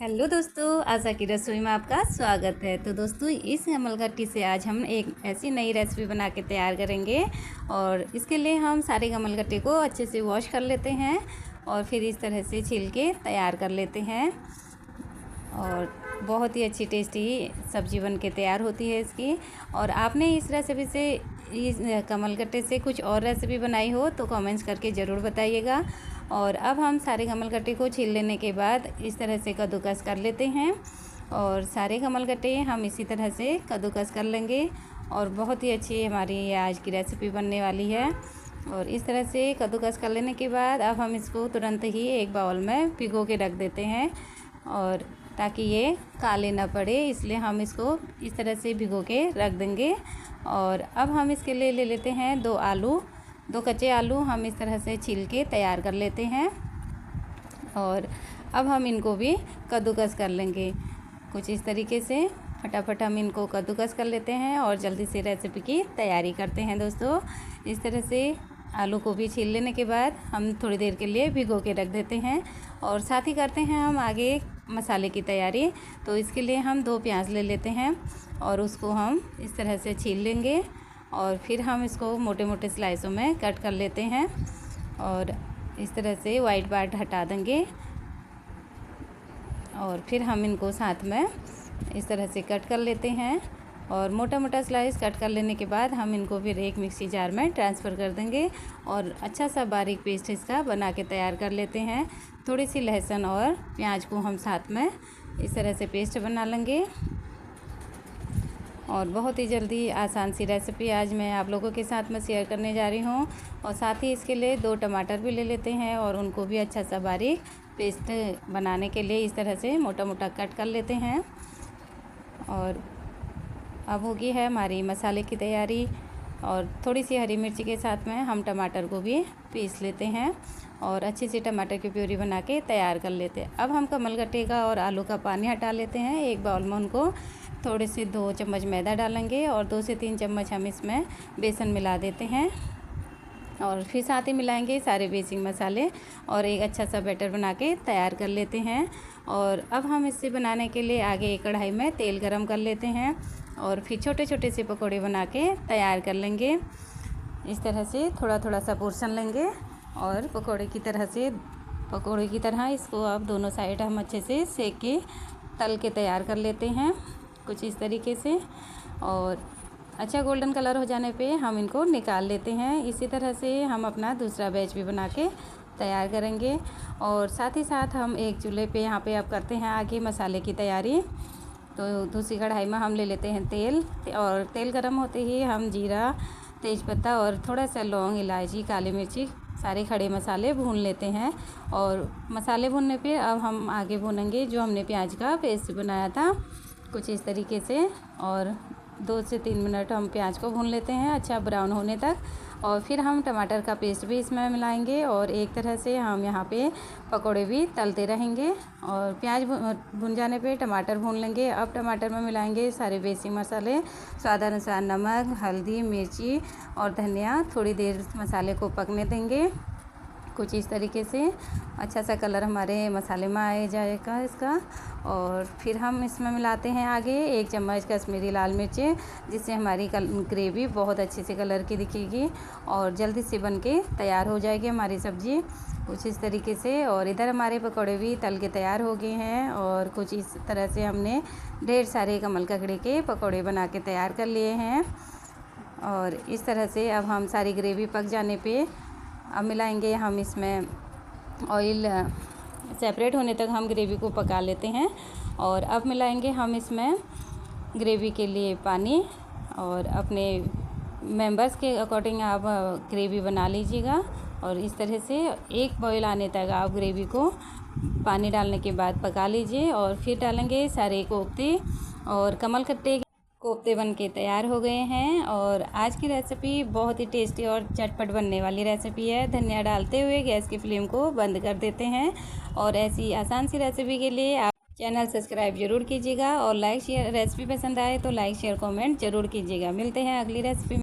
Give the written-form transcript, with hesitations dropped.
Hello दोस्तों, आशा की रसोई में आपका स्वागत है। तो दोस्तों, इस गमलगट्टी से आज हम एक ऐसी नई रेसिपी बना के तैयार करेंगे। और इसके लिए हम सारे गमलगट्टे को अच्छे से वॉश कर लेते हैं और फिर इस तरह से छील के तैयार कर लेते हैं। और बहुत ही अच्छी टेस्टी सब्जी बन के तैयार होती है इसकी। और आपने इस रेसिपी से, इस गमलगट्टे से कुछ और रेसिपी बनाई हो तो कमेंट्स करके ज़रूर बताइएगा। और अब हम सारे गमलगट्टे को छील लेने के बाद इस तरह से कद्दूकस कर लेते हैं। और सारे गमलगट्टे हम इसी तरह से कद्दूकस कर लेंगे और बहुत ही अच्छी हमारी ये आज की रेसिपी बनने वाली है। और इस तरह से कद्दूकस कर लेने के बाद अब हम इसको तुरंत ही एक बाउल में भिगो के रख देते हैं, और ताकि ये काले ना पड़े, इसलिए हम इसको इस तरह से भिगो के रख देंगे। और अब हम इसके लिए ले लेते हैं दो कच्चे आलू हम इस तरह से छील के तैयार कर लेते हैं। और अब हम इनको भी कद्दूकस कर लेंगे कुछ इस तरीके से। फटाफट हम इनको कद्दूकस कर लेते हैं और जल्दी से रेसिपी की तैयारी करते हैं। दोस्तों, इस तरह से आलू को भी छील लेने के बाद हम थोड़ी देर के लिए भिगो के रख देते हैं। और साथ ही करते हैं हम आगे मसाले की तैयारी। तो इसके लिए हम 2 प्याज ले लेते हैं और उसको हम इस तरह से छील लेंगे। और फिर हम इसको मोटे मोटे स्लाइसों में कट कर लेते हैं और इस तरह से वाइट पार्ट हटा देंगे। और फिर हम इनको साथ में इस तरह से कट कर लेते हैं। और मोटा मोटा स्लाइस कट कर लेने के बाद हम इनको फिर एक मिक्सी जार में ट्रांसफ़र कर देंगे और अच्छा सा बारीक पेस्ट इसका बना के तैयार कर लेते हैं। थोड़ी सी लहसुन और प्याज को हम साथ में इस तरह से पेस्ट बना लेंगे। और बहुत ही जल्दी आसान सी रेसिपी आज मैं आप लोगों के साथ में शेयर करने जा रही हूँ। और साथ ही इसके लिए 2 टमाटर भी ले लेते हैं और उनको भी अच्छा सा बारीक पेस्ट बनाने के लिए इस तरह से मोटा मोटा कट कर लेते हैं। और अब होगी है हमारी मसाले की तैयारी। और थोड़ी सी हरी मिर्ची के साथ में हम टमाटर को भी पीस लेते हैं और अच्छी सी टमाटर की प्यूरी बना के तैयार कर लेते हैं। अब हम गमलगट्टे का और आलू का पानी हटा लेते हैं। एक बाउल में उनको थोड़े से 2 चम्मच मैदा डालेंगे और 2 से 3 चम्मच हम इसमें बेसन मिला देते हैं। और फिर साथ ही मिलाएंगे सारे बेसिक मसाले और एक अच्छा सा बैटर बना के तैयार कर लेते हैं। और अब हम इसे बनाने के लिए आगे एक कढ़ाई में तेल गरम कर लेते हैं और फिर छोटे छोटे से पकौड़े बना के तैयार कर लेंगे। इस तरह से थोड़ा थोड़ा सा पोर्शन लेंगे और पकौड़े की तरह इसको अब दोनों साइड हम अच्छे से सेक के तल के तैयार कर लेते हैं कुछ इस तरीके से। और अच्छा गोल्डन कलर हो जाने पे हम इनको निकाल लेते हैं। इसी तरह से हम अपना दूसरा बैच भी बना के तैयार करेंगे। और साथ ही साथ हम एक चूल्हे पे यहाँ पे अब करते हैं आगे मसाले की तैयारी। तो दूसरी कढ़ाई में हम ले लेते हैं तेल, और तेल गरम होते ही हम जीरा, तेज़पत्ता और थोड़ा सा लौंग, इलायची, काली मिर्ची, सारे खड़े मसाले भून लेते हैं। और मसाले भूनने पे अब हम आगे भूनेंगे जो हमने प्याज का पेस्ट बनाया था कुछ इस तरीके से। और 2 से 3 मिनट हम प्याज को भून लेते हैं अच्छा ब्राउन होने तक। और फिर हम टमाटर का पेस्ट भी इसमें मिलाएंगे और एक तरह से हम यहाँ पे पकोड़े भी तलते रहेंगे। और प्याज भुन जाने पे टमाटर भून लेंगे। अब टमाटर में मिलाएंगे सारे बेसिक मसाले, स्वादानुसार नमक, हल्दी, मिर्ची और धनिया। थोड़ी देर मसाले को पकने देंगे कुछ इस तरीके से। अच्छा सा कलर हमारे मसाले में आ जाएगा इसका। और फिर हम इसमें मिलाते हैं आगे 1 चम्मच कश्मीरी लाल मिर्चें, जिससे हमारी ग्रेवी बहुत अच्छे से कलर की दिखेगी और जल्दी से बन के तैयार हो जाएगी हमारी सब्ज़ी कुछ इस तरीके से। और इधर हमारे पकौड़े भी तल के तैयार हो गए हैं और कुछ इस तरह से हमने ढेर सारे गमलगट्टे के पकौड़े बना के तैयार कर लिए हैं। और इस तरह से अब हम सारी ग्रेवी पक जाने पे अब मिलाएंगे हम इसमें ऑयल सेपरेट होने तक हम ग्रेवी को पका लेते हैं। और अब मिलाएंगे हम इसमें ग्रेवी के लिए पानी। और अपने मेंबर्स के अकॉर्डिंग आप ग्रेवी बना लीजिएगा। और इस तरह से एक बॉयल आने तक आप ग्रेवी को पानी डालने के बाद पका लीजिए। और फिर डालेंगे सारे कोफ्ते, और गमलगट्टे कोफ्ते बन के तैयार हो गए हैं। और आज की रेसिपी बहुत ही टेस्टी और चटपट बनने वाली रेसिपी है। धनिया डालते हुए गैस की फ्लेम को बंद कर देते हैं। और ऐसी आसान सी रेसिपी के लिए आप चैनल सब्सक्राइब जरूर कीजिएगा और लाइक शेयर, रेसिपी पसंद आए तो लाइक शेयर कमेंट जरूर कीजिएगा। मिलते हैं अगली रेसिपी में।